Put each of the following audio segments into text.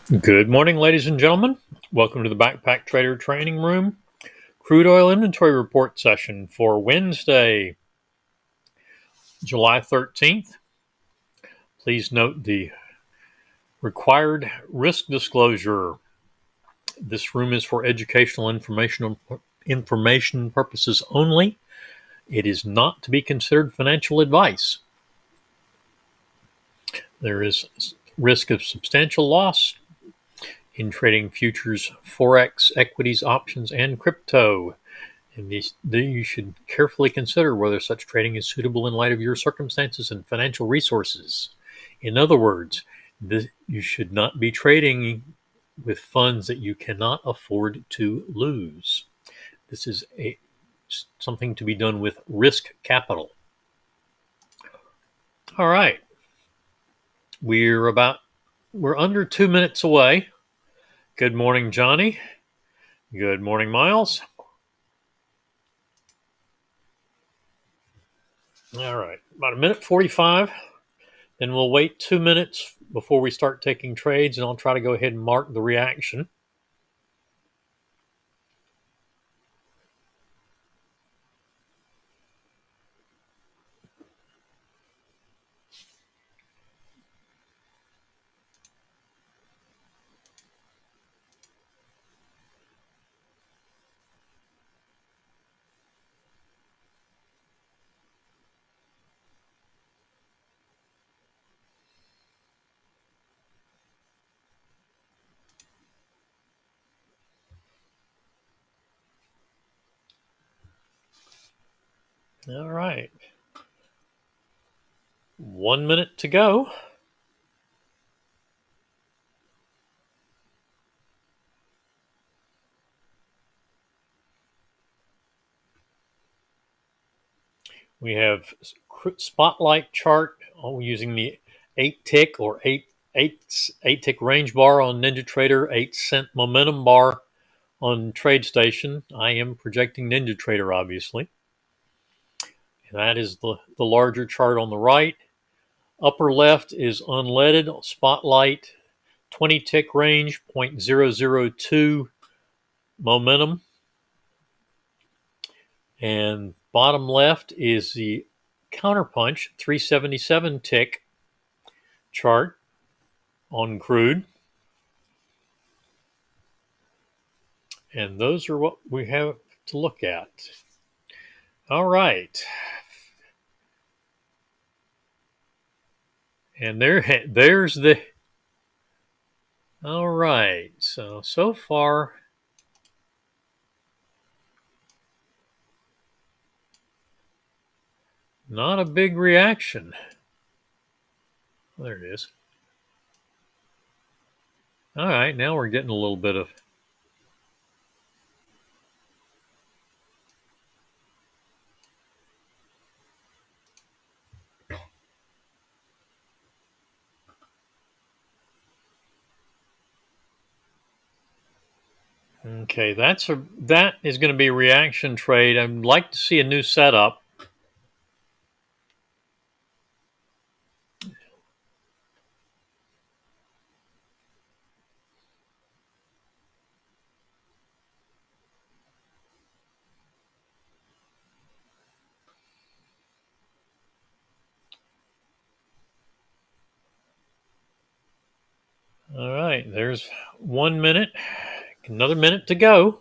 Good morning, ladies and gentlemen. Welcome to the Backpacktrader training room crude oil inventory report session for Wednesday, July 13th. Please note the required risk disclosure. This room is for educational information purposes only. It is not to be considered financial advice. There is risk of substantial loss in trading futures, forex, equities, options, and crypto. And you should carefully consider whether such trading is suitable in light of your circumstances and financial resources. In other words, you should not be trading with funds that you cannot afford to lose. This is something to be done with risk capital. All right. We're under 2 minutes away. Good morning, Johnny. Good morning, Miles. All right, about 1:45. Then we'll wait 2 minutes before we start taking trades, and I'll try to go ahead and mark the reaction. All right. 1 minute to go. We have spotlight chart using the 8-tick or 8-tick range bar on NinjaTrader, 8-cent momentum bar on TradeStation. I am projecting NinjaTrader, obviously. And that is the larger chart on the right. Upper left is unleaded, spotlight, 20-tick range, 0.002 momentum. And bottom left is the counterpunch, 377 tick chart on crude. And those are what we have to look at. All right. And there's the... All right. So far... not a big reaction. There it is. All right, now we're getting a little bit of... Okay, that is going to be a reaction trade. I'd like to see a new setup. All right, there's 1 minute. Another minute to go.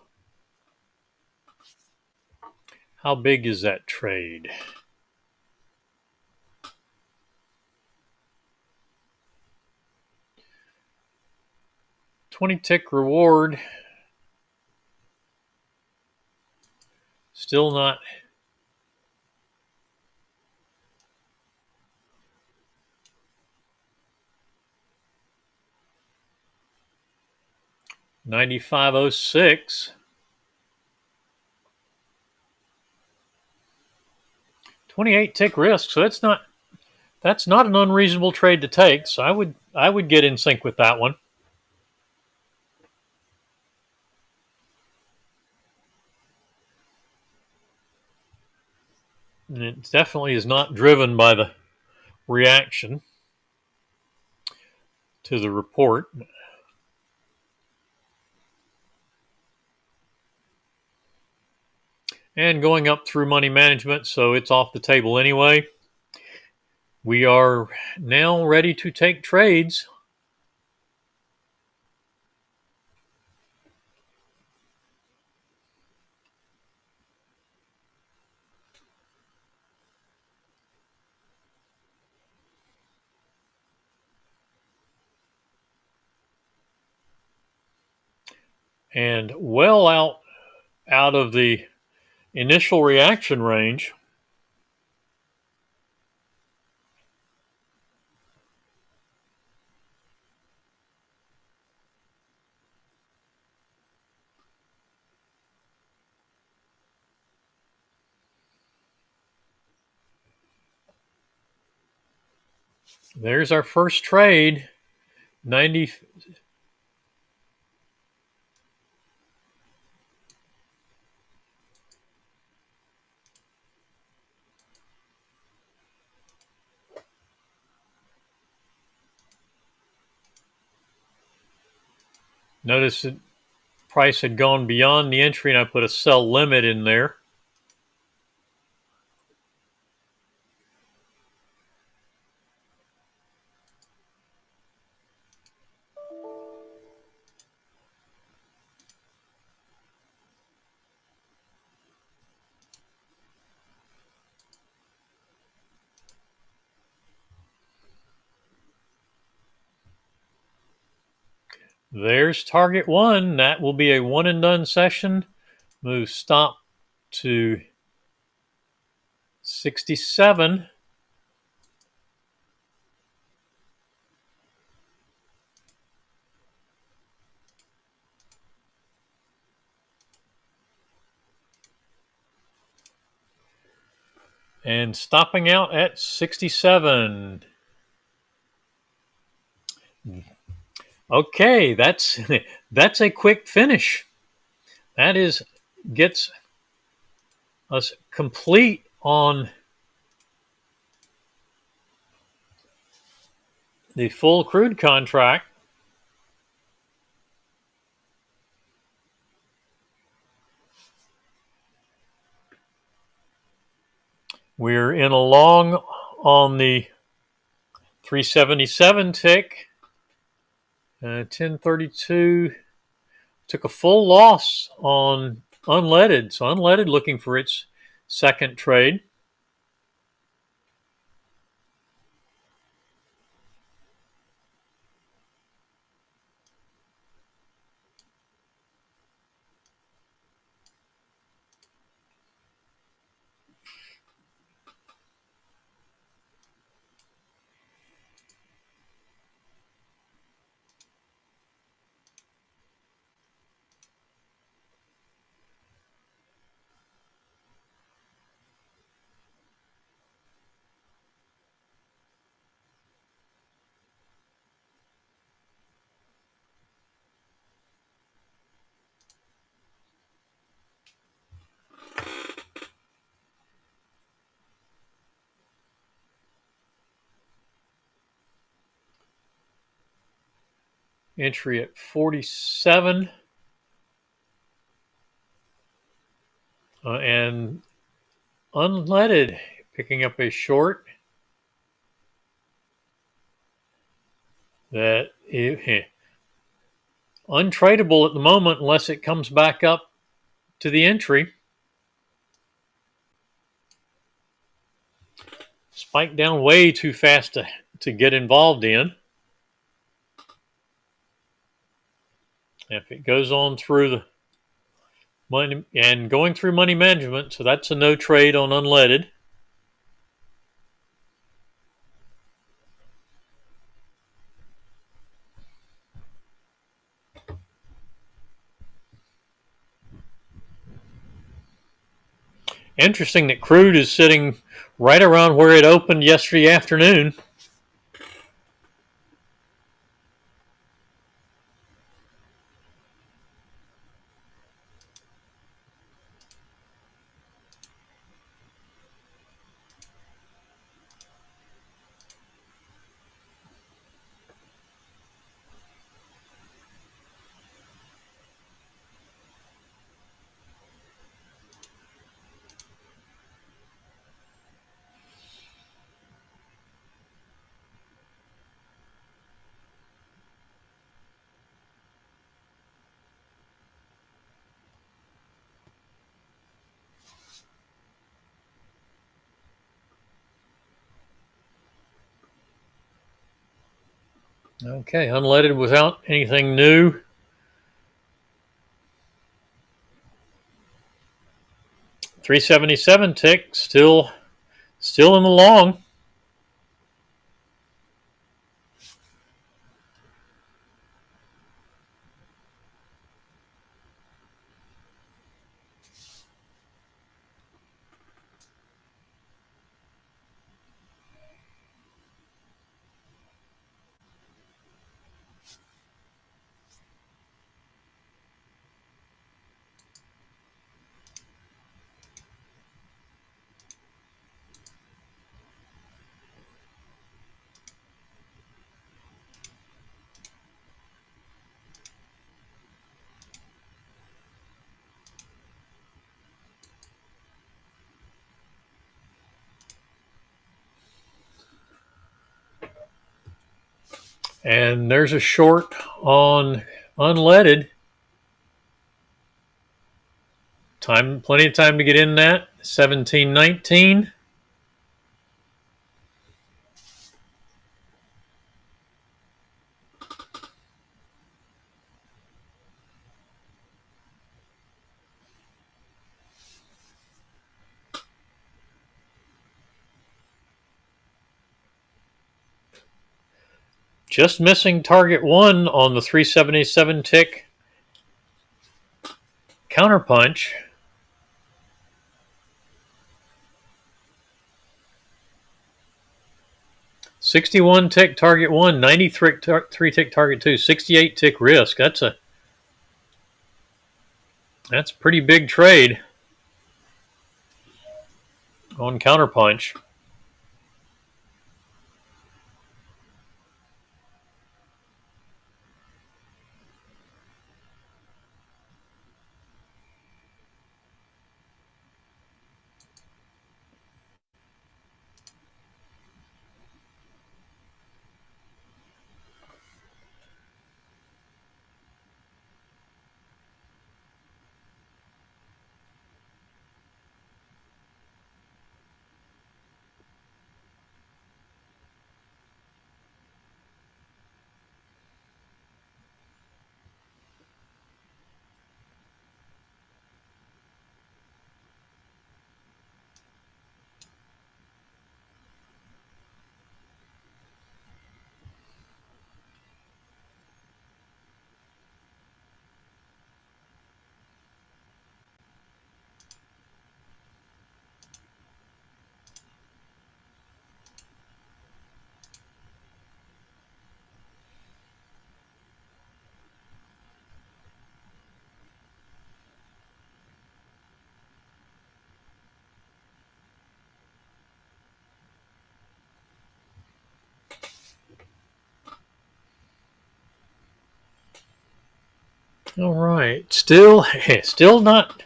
How big is that trade? $20-tick reward. Still not... $95.06. 28-tick risk. So that's not an unreasonable trade to take. So I would get in sync with that one. And it definitely is not driven by the reaction to the report. and going up through money management, so it's off the table anyway. We are now ready to take trades. And well out of the initial reaction range. There's our first trade. 90. Notice that price had gone beyond the entry, and I put a sell limit in there. There's target one. That will be a one and done session. Move stop to 67. And stopping out at 67. Okay, that's a quick finish. That gets us complete on the full crude contract. We're in a long on the 377 tick. 1032 took a full loss on unleaded. So unleaded looking for its second trade. Entry at 47. And unleaded picking up a short that untradeable at the moment unless it comes back up to the entry. Spiked down way too fast to get involved in. If it goes on through the money and going through money management, so that's a no trade on unleaded. Interesting that crude is sitting right around where it opened yesterday afternoon. Okay, unleaded without anything new. $3.77 tick, still in the long. And there's a short on unleaded. Plenty of time to get in that. 17.19. Just missing target 1 on the 377 tick counterpunch. $61 tick target 1, $93 tick target 2, $68 tick risk. That's a pretty big trade on counterpunch. All right, still not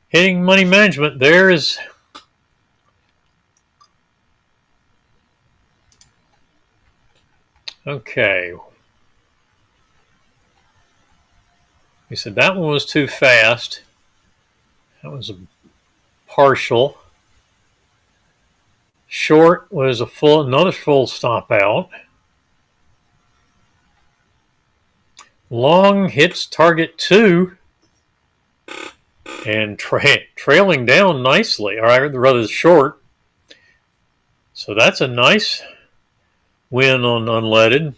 hitting money management. There is okay. We said that one was too fast. That was a partial. Short was another full stop out. Long hits target 2 and trailing down nicely, or rather short. So that's a nice win on unleaded.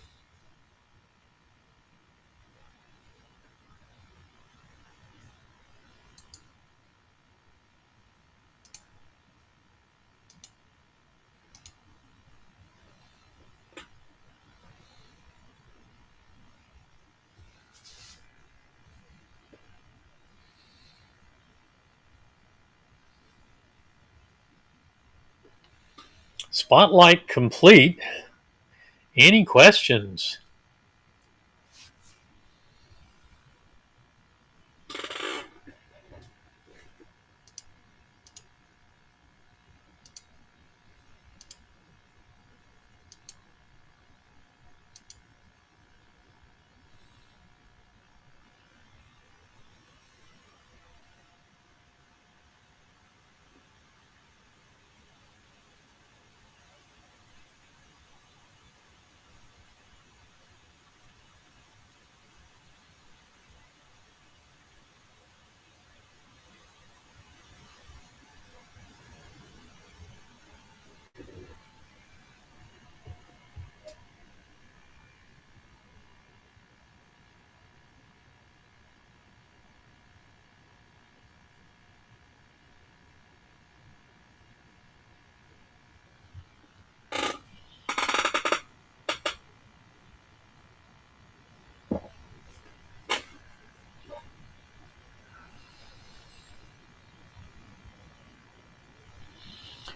Spotlight complete. Any questions?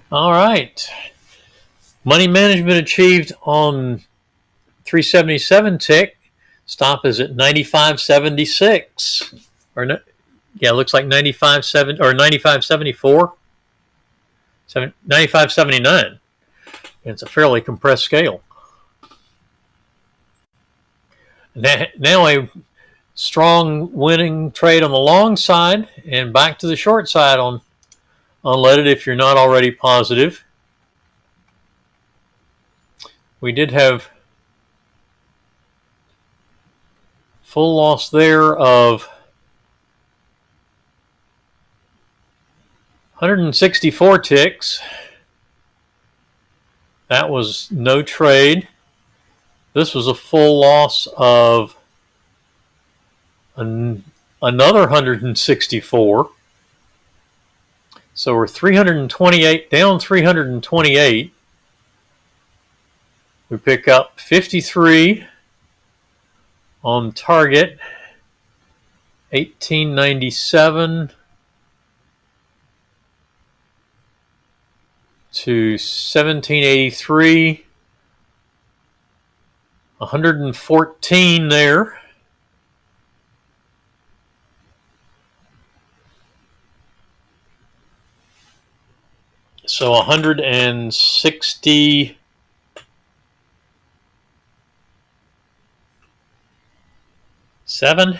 All right. Money management achieved on 377 tick. Stop is at 95.76. Or no, yeah, it looks like 95.7 or 95.74. 95.79. It's a fairly compressed scale. Now a strong winning trade on the long side and back to the short side on unleaded if you're not already positive. We did have full loss there of 164 ticks. That was no trade. This was a full loss of another 164. So we're 328, down 328. We pick up 53 on target, 1897 to 1783, 114 there. So 167.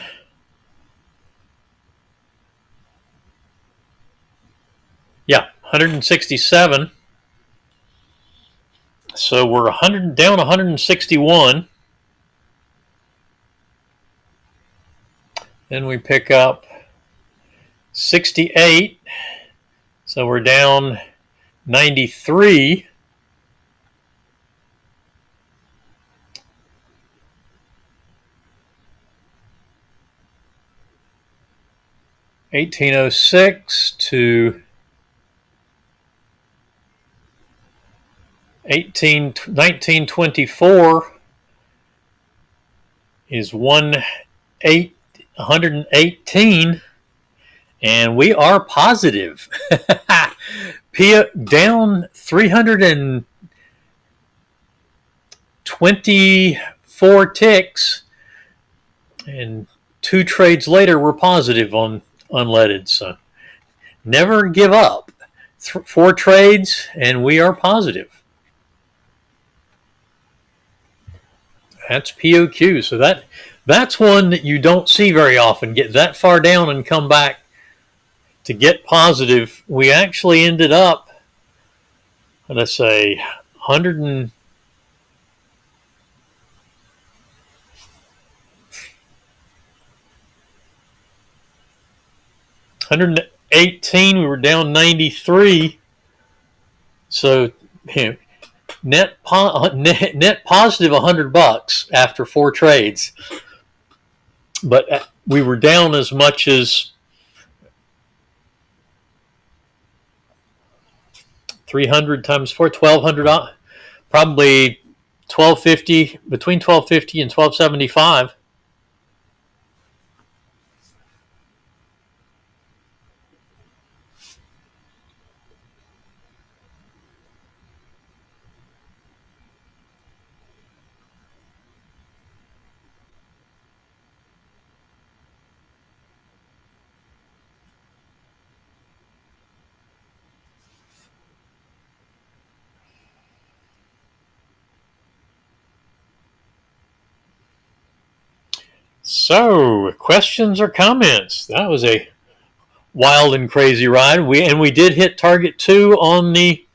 Yeah, 167. So we're down 161. Then we pick up 68. So we're down 93. $18.06 to 1924 is 118, and we are positive. Down 324 ticks, and 2 trades later we're positive on unleaded. So never give up. 4 trades and we are positive. That's POQ. So that's one that you don't see very often. Get that far down and come back to get positive. We actually ended up, let's say, 118. We were down 93. So net positive $100 after 4 trades. But we were down as much as 300 times 4, 1,200, probably 1,250, between 1,250 and 1,275. So, questions or comments? That was a wild and crazy ride. We did hit target 2 on the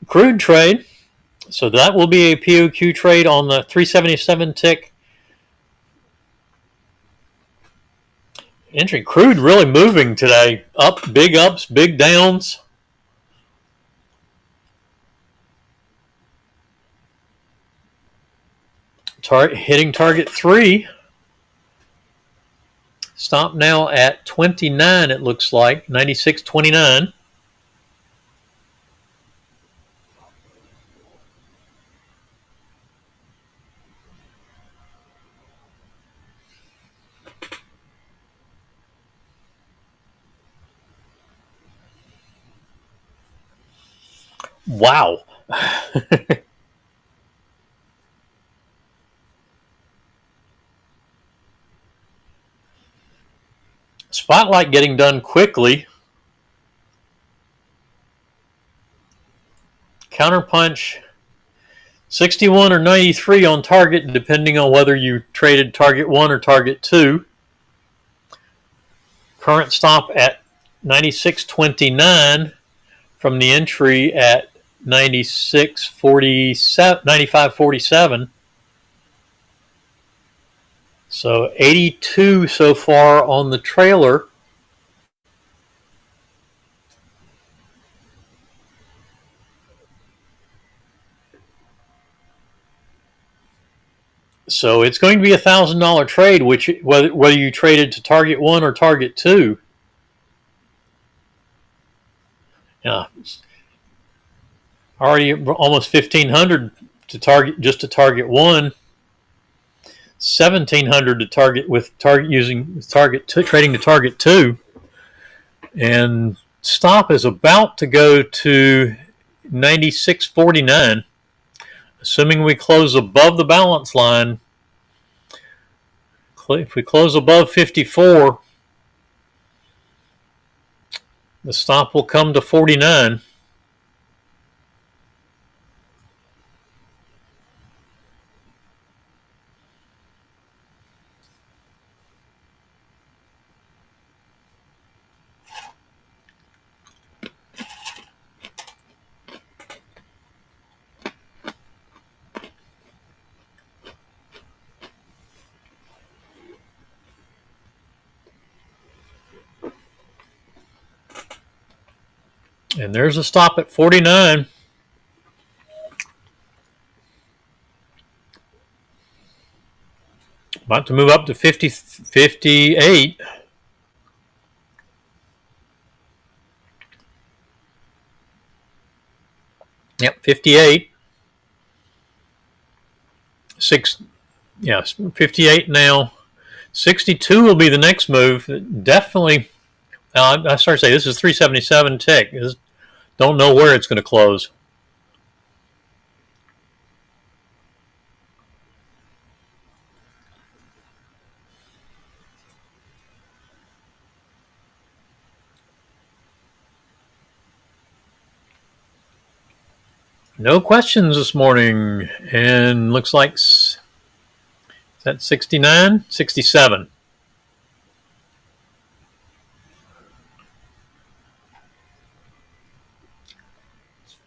crude trade. So that will be a POQ trade on the 377 tick. Entry crude really moving today. Ups, big downs. Hitting target 3. Stop now at 29, it looks like. 96.29. Wow. Spotlight getting done quickly. Counterpunch 61 or 93 on target, depending on whether you traded target 1 or target 2. Current stop at 96.29 from the entry at 95.47. So 82 so far on the trailer. So it's going to be $1,000 trade, which whether you traded to target 1 or target 2. Yeah, already almost 1,500 to target, just to target 1. 1,700 to target with target using target trading to target 2, and stop is about to go to 96.49. Assuming we close above the balance line, if we close above 54, the stop will come to 49. And there's a stop at 49. About to move up to 58. Yep, 58. 58 now. 62 will be the next move. Definitely. I start to say this is 377 tick. Don't know where it's going to close. No questions this morning. And looks like, is that 69? 67.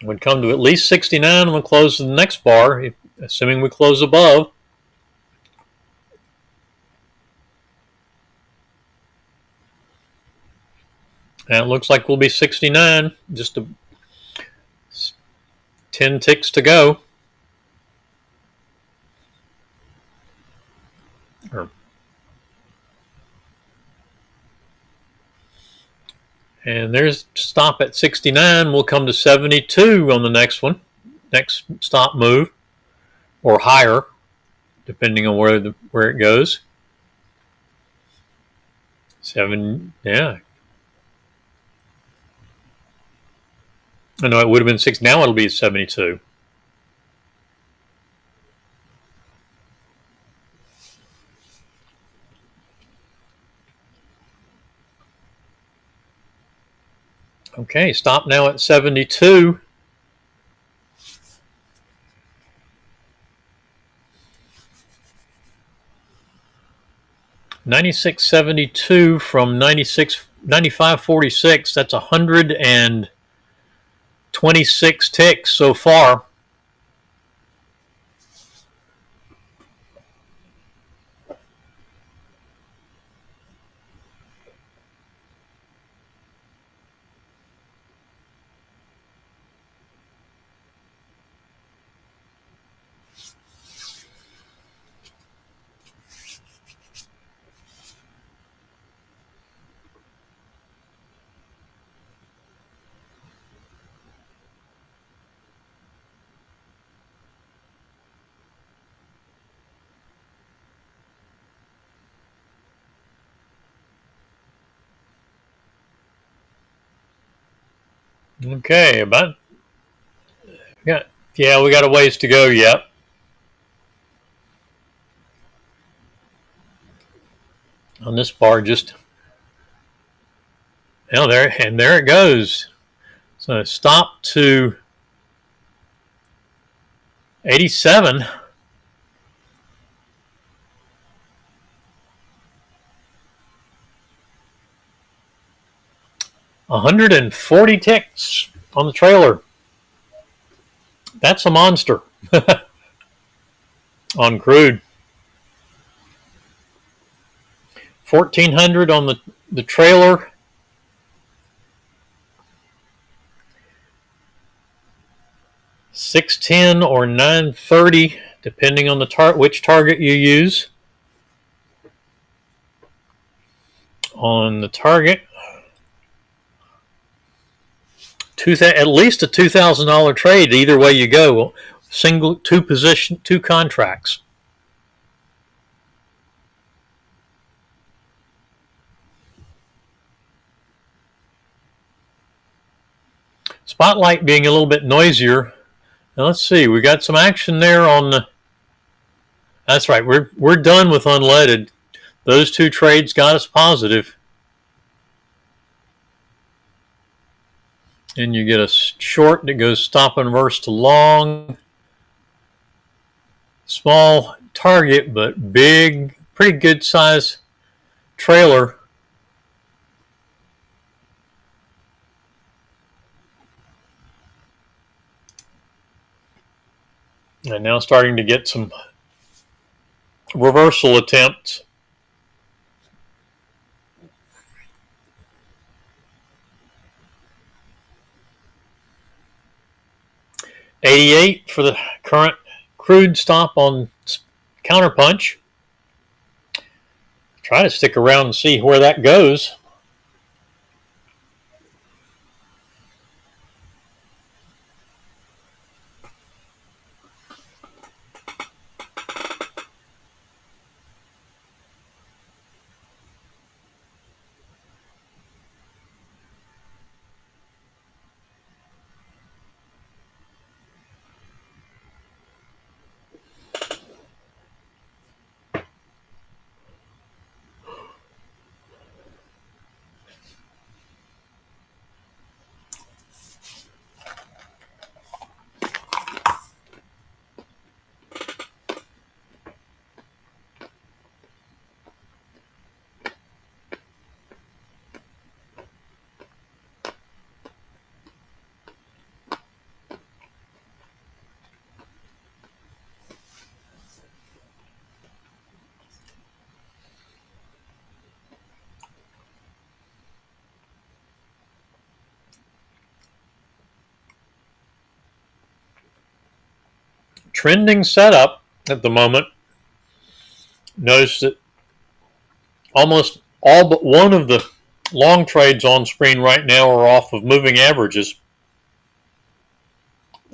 Would come to at least 69 and we'll close the next bar, assuming we close above. And it looks like we'll be 69. Just 10 ticks to go. And there's stop at 69. We'll come to 72 on the next one. Next stop move, or higher, depending on where it goes. 7, yeah. I know it would have been 6. Now it'll be 72. Okay, stop now at 72. $96.72 from 95.46. That's 126 ticks so far. Okay, about Yeah, we got a ways to go yet. On this bar, just there it goes. So stop to 87. 140 ticks on the trailer. That's a monster on crude. 1,400 on the trailer. 610 or 930, depending on which target you use. On the target, at least a $2,000 trade either way you go. Single, two contracts. Spotlight being a little bit noisier. Now let's see, we got some action there on the. That's right, we're done with unleaded. Those two trades got us positive. And you get a short that goes stop and reverse to long. Small target, but big, pretty good size trailer. And now starting to get some reversal attempts. $88 for the current crude stop on counterpunch. Try to stick around and see where that goes. Trending setup at the moment. Notice that almost all but one of the long trades on screen right now are off of moving averages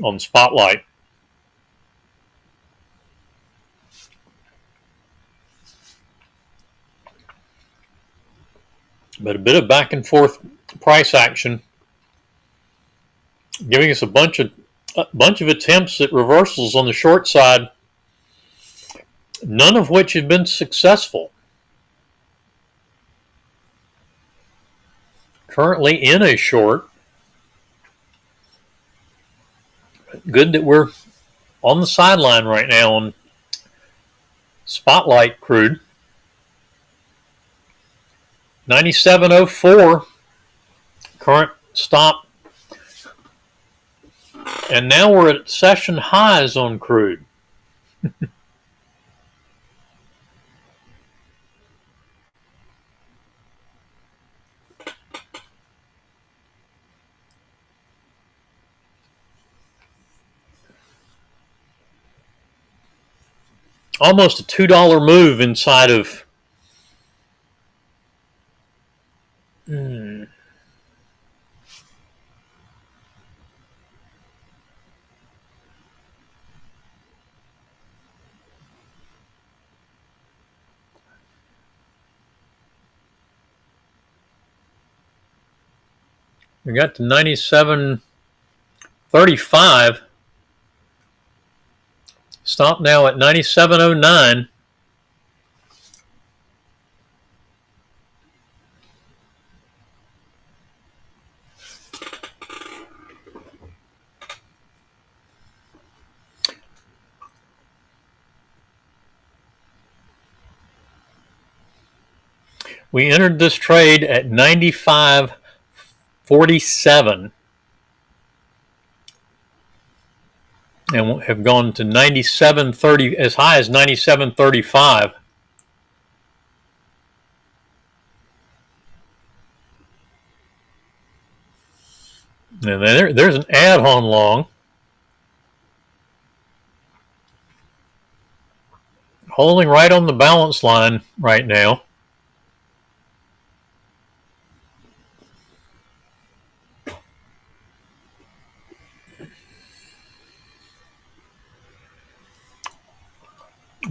on Spotlight. But a bit of back and forth price action, giving us a bunch of attempts at reversals on the short side, none of which have been successful. Currently in a short. Good that we're on the sideline right now on Spotlight crude. 97.04 current stop. And now we're at session highs on crude. Almost a $2 move inside of we got to 97.35. Stop now at 97.09. We entered this trade at 95.47 and have gone to 97.30, as high as 97.35. And then there's an add-on long. Holding right on the balance line right now.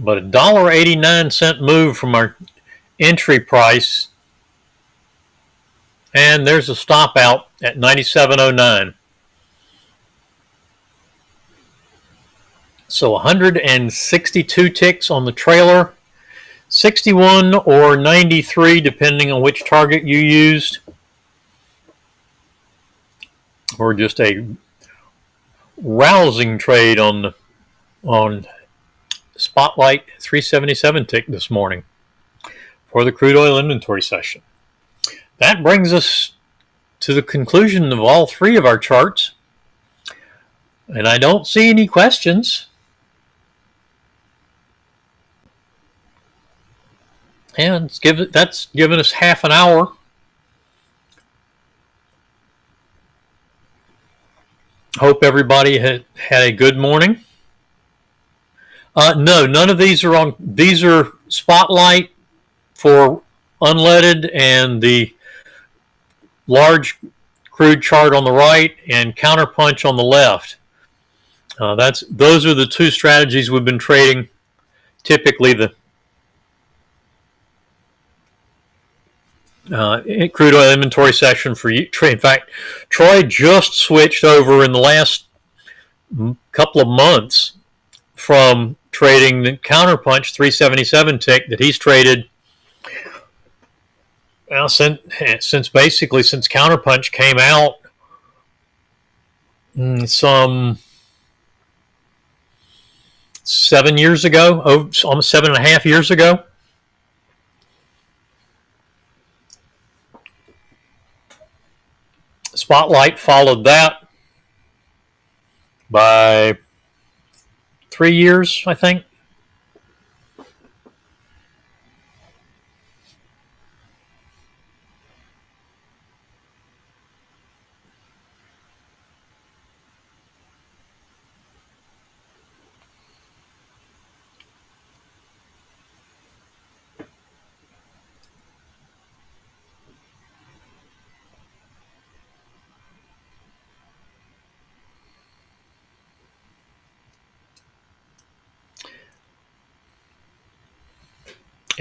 But a $1.89 move from our entry price. And there's a stop out at 97.09. So 162 ticks on the trailer, 61 or 93 depending on which target you used, or just a rousing trade on Spotlight 377 tick this morning for the crude oil inventory session. That brings us to the conclusion of all three of our charts, and I don't see any questions. And that's given us half an hour. Hope everybody had a good morning. No, none of these are on. These are Spotlight for unleaded and the large crude chart on the right and Counterpunch on the left. Those are the two strategies we've been trading. Typically, the crude oil inventory session for you. In fact, Troy just switched over in the last couple of months from trading the Counterpunch 377 tick that he's traded since Counterpunch came out some 7 years ago, almost 7.5 years ago. Spotlight followed that by 3 years, I think.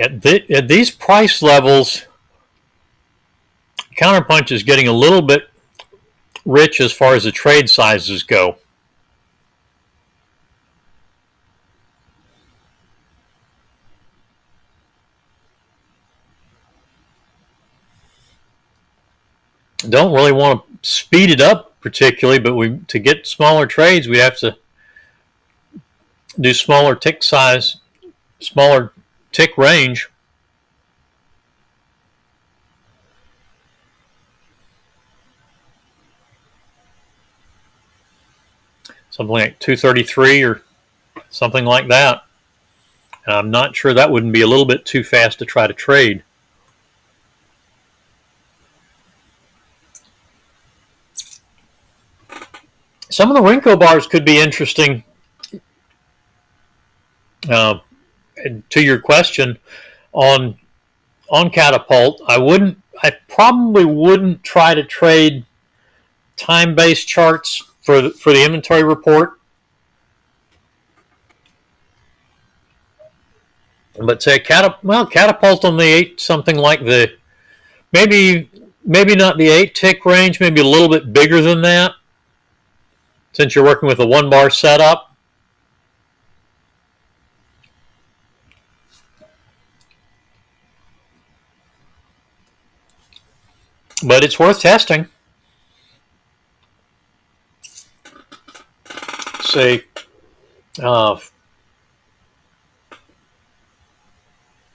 At these price levels, Counterpunch is getting a little bit rich as far as the trade sizes go. Don't really want to speed it up particularly, but to get smaller trades, we have to do smaller tick size, smaller tick range. Something like 233 or something like that. And I'm not sure that wouldn't be a little bit too fast to try to trade. Some of the Renko bars could be interesting. To your question on Catapult, I probably wouldn't try to trade time-based charts for the inventory report. But say Catapult on the 8, something like the maybe not the 8 tick range, maybe a little bit bigger than that, since you're working with a 1 bar setup. but it's worth testing. Say, uh,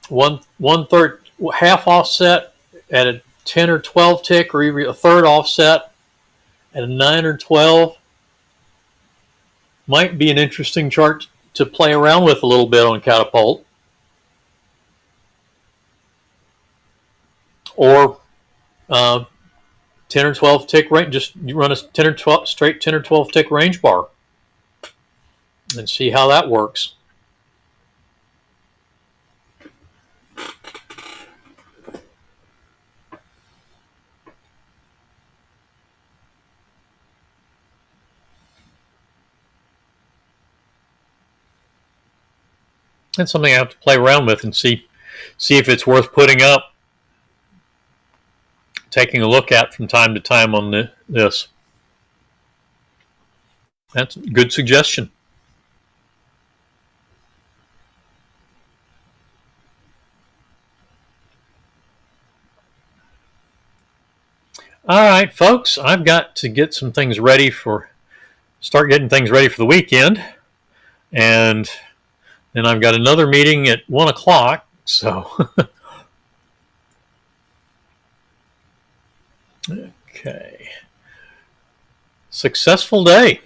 one third, half offset at a 10 or 12 tick, or even a third offset at a 9 or 12 might be an interesting chart to play around with a little bit on Catapult. Or 10 or 12 tick range, just you run a 10 or 12 straight 10 or 12 tick range bar and see how that works. That's something I have to play around with and see if it's worth putting up, taking a look at from time to time on this. That's a good suggestion. All right, folks, I've got to get some things ready start getting things ready for the weekend. And then I've got another meeting at 1 o'clock. So, okay. Successful day.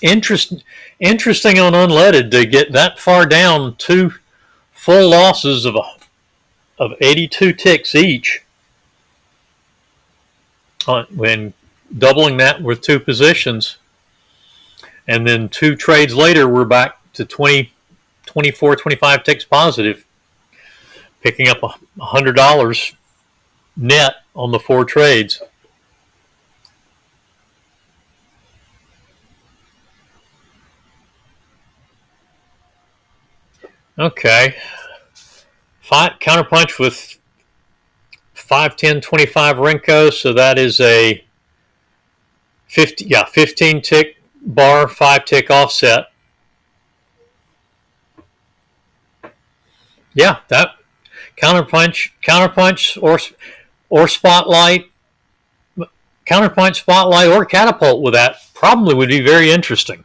Interesting on unleaded to get that far down, 2 full losses of 82 ticks each. When doubling that with 2 positions, and then 2 trades later, we're back to 20, 24, 25 ticks positive, picking up $100 net on the 4 trades. Okay. Counterpunch with 5, 10, 25 Renko, so that is a 15 tick bar, 5 tick offset. Yeah, that counterpunch or spotlight, counterpunch, spotlight, or catapult with that probably would be very interesting.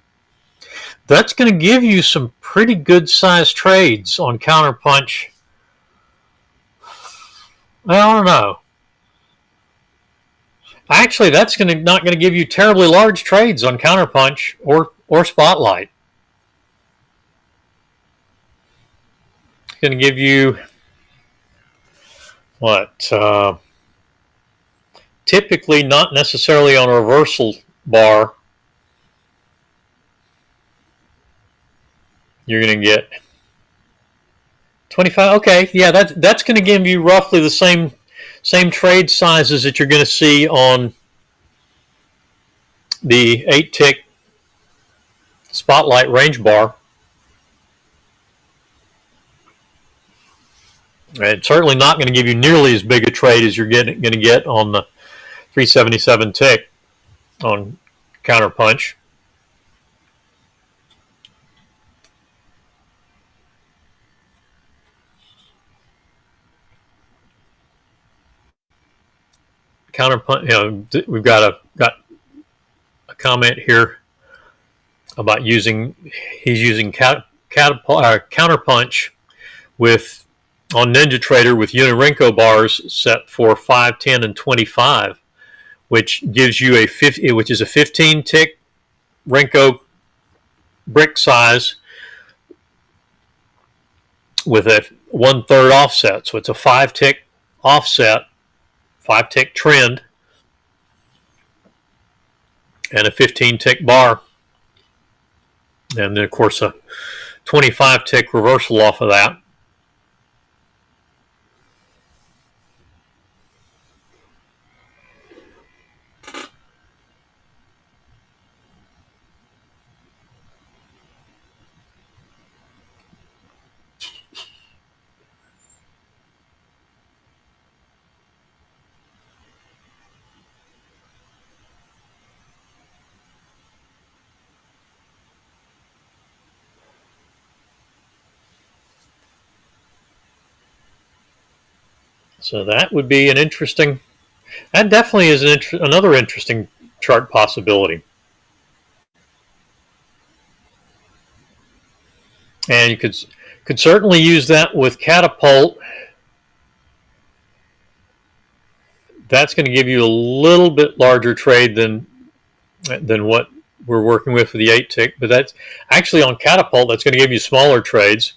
That's going to give you some pretty good sized trades on counterpunch. I don't know. Actually, that's not going to give you terribly large trades on counterpunch or spotlight. It's going to give you what? Typically, not necessarily on a reversal bar. You're going to get 25. Okay, yeah, that's going to give you roughly the same trade sizes that you're going to see on the 8 tick spotlight range bar. It's certainly not going to give you nearly as big a trade as you're going to get on the 377 tick on counterpunch. Counterpunch. We've got a comment here about he's using counterpunch with on NinjaTrader with Unirenko bars set for 5, 10, and 25, which gives you which is a 15 tick Renko brick size with a 1/3 offset. So it's a 5 tick offset, 5 tick trend, and a 15 tick bar. And then, of course, a 25 tick reversal off of that. So that would be an interesting That definitely is another interesting chart possibility. And you could certainly use that with Catapult. That's going to give you a little bit larger trade than what we're working with the 8 tick. But that's actually on Catapult. That's going to give you smaller trades.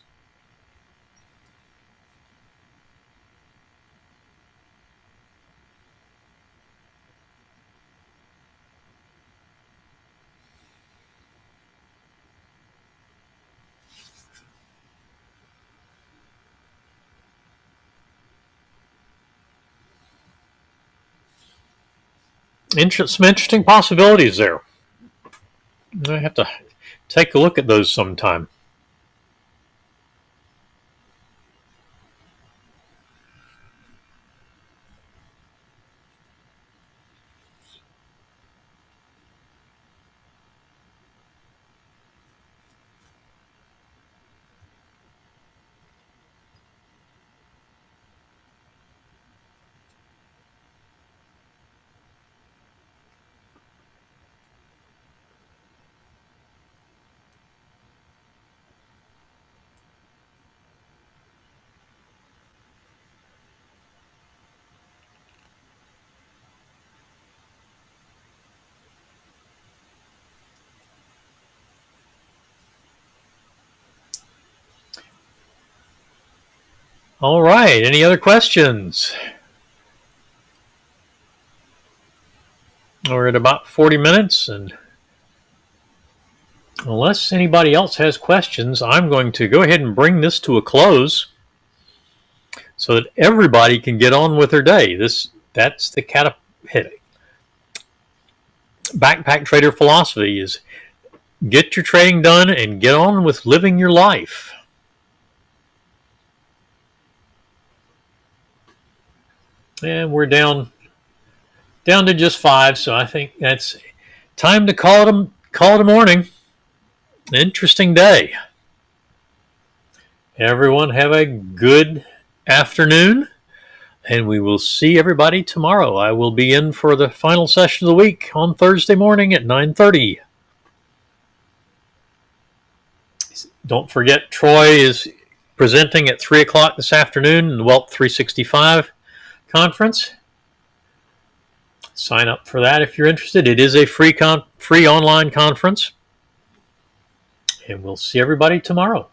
Some interesting possibilities there. I have to take a look at those sometime. All right. Any other questions? We're at about 40 minutes, and unless anybody else has questions, I'm going to go ahead and bring this to a close so that everybody can get on with their day. That's the backpack trader philosophy is get your trading done and get on with living your life. And we're down to just 5, so I think that's time to call it a morning. Interesting day. Everyone have a good afternoon, and we will see everybody tomorrow. I will be in for the final session of the week on Thursday morning at 9:30. Don't forget, Troy is presenting at 3 o'clock this afternoon in the Wealth 365 conference. Sign up for that if you're interested. It is a free online conference. And we'll see everybody tomorrow.